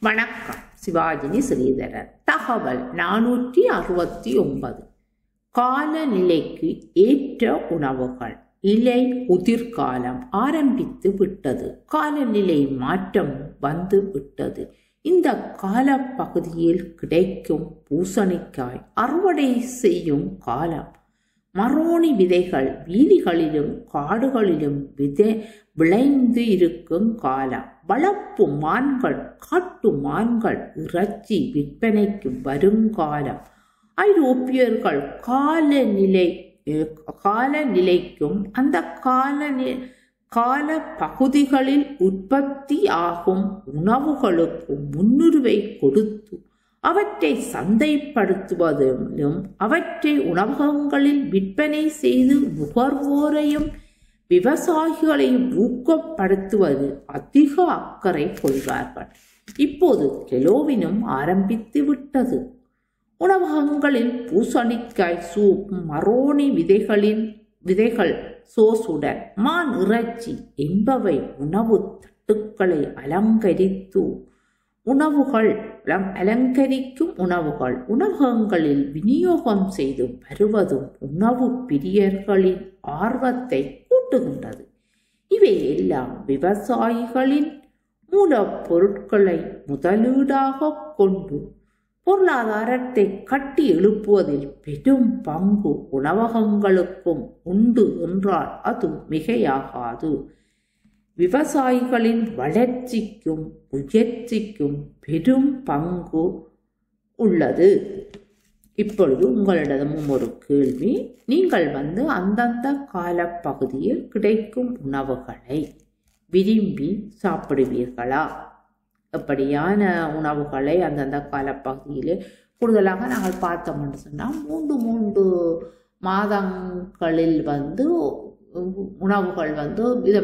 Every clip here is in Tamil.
வணக்கம். சிவாஜினி ஸ்ரீதரன். தகவல் 469. காலநிலைக்கு ஏற்ற உணவுகள். இலை உதிர்காலம் ஆரம்பித்து விட்டது. காலநிலை மாற்றம் வந்து விட்டது. இந்த காலப்பகுதியில் கிடைக்கும் பூசணிக்காய் அறுவடை செய்யும் காலம். மரோணி விதைகள் வீதிகளிலும் காடுகளிலும் விளைந்து இருக்கும் காலம். வளர்ப்பு மான்கள் காட்டு மான்கள் இறைச்சி விற்பனைக்கு வருங்காலம். ஐரோப்பியர்கள் காலநிலைக்கும் அந்த கால பகுதிகளில் உற்பத்தி ஆகும் உணவுகளுக்கும் முன்னுரிமை கொடுத்து அவற்றை சந்தைப்படுத்துவதிலும் அவற்றை உணவகங்களில் விற்பனை செய்து நுகர்வோரையும் விவசாயிகளையும் ஊக்கப்படுத்துவது அதிக அக்கறை கொள்வார்கள். இப்போது கெலோவினும் ஆரம்பித்து விட்டது. உணவகங்களில் பூசணிக்காய் சூப், மரோணி விதைகள் சோசுடன் மான் இறைச்சி என்பவை உணவு தட்டுக்களை அலங்கரிக்கும் உணவுகள் உணவகங்களில் விநியோகம் செய்து வருவதும் உணவு பிரியர்களின் ஆர்வத்தை கூட்டுகின்றது. இவை எல்லாம் விவசாயிகளின் மூலப்பொருட்களை முதலீடாக கொண்டு பொருளாதாரத்தை கட்டி எழுப்புவதில் பெரும் பங்கு உணவகங்களுக்கும் உண்டு என்றால் அது மிகையாகாது. விவசாயிகளின் வளர்ச்சிக்கும் உயர்ச்சிக்கும் பெரும் பங்கு உள்ளது. இப்பொழுது உங்களிடமும் ஒரு கேள்வி. நீங்கள் அந்தந்த காலப்பகுதியில் கிடைக்கும் உணவுகளை விரும்பி சாப்பிடுவீர்களா? எப்படியான உணவுகளை அந்தந்த காலப்பகுதியிலே கூடுதலாக நாங்கள் பார்த்தோம்னு சொன்னால் 3 மாதங்களில் உணவுகள்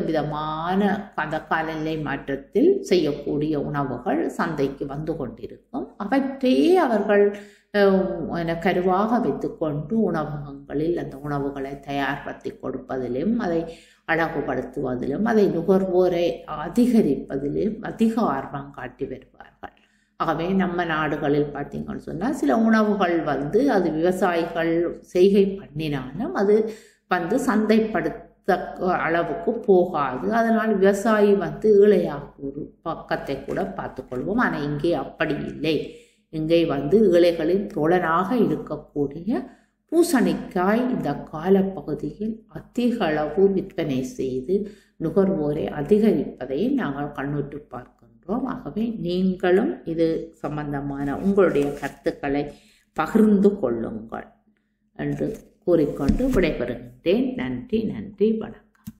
விதமான அந்த காலநிலை மாற்றத்தில் செய்யக்கூடிய உணவுகள் சந்தைக்கு வந்து கொண்டிருக்கும். அவற்றையே அவர்கள் கருவாக வைத்துக்கொண்டு உணவகங்களில் அந்த உணவுகளை தயார்படுத்தி கொடுப்பதிலும் அதை அழகுபடுத்துவதிலும் அதை நுகர்வோரை அதிகரிப்பதிலும் அதிக ஆர்வம் காட்டி வருவார்கள். ஆகவே நம்ம நாடுகளில் பார்த்தீங்கன்னு சொன்னால் சில உணவுகள் அது விவசாயிகள் செய்கை பண்ணினாலும் அது சந்தைப்படுத்த அளவுக்கு போகாது. அதனால் விவசாயி ஏழையாக ஒரு பக்கத்தை கூட பார்த்துக்கொள்வோம். ஆனால் இங்கே அப்படி இல்லை. இங்கே ஏழைகளின் தோழனாக இருக்கக்கூடிய பூசணிக்காய் இந்த காலப்பகுதியில் அதிக அளவு விற்பனை செய்து நுகர்வோரை அதிகரிப்பதை நாங்கள் கண்ணுற்று பார்க்கின்றோம். ஆகவே நீங்களும் இது சம்பந்தமான உங்களுடைய கருத்துக்களை பகிர்ந்து கொள்ளுங்கள் என்று கூறிக்கொண்டு விடைபெறுகின்றேன். நன்றி, வணக்கம்.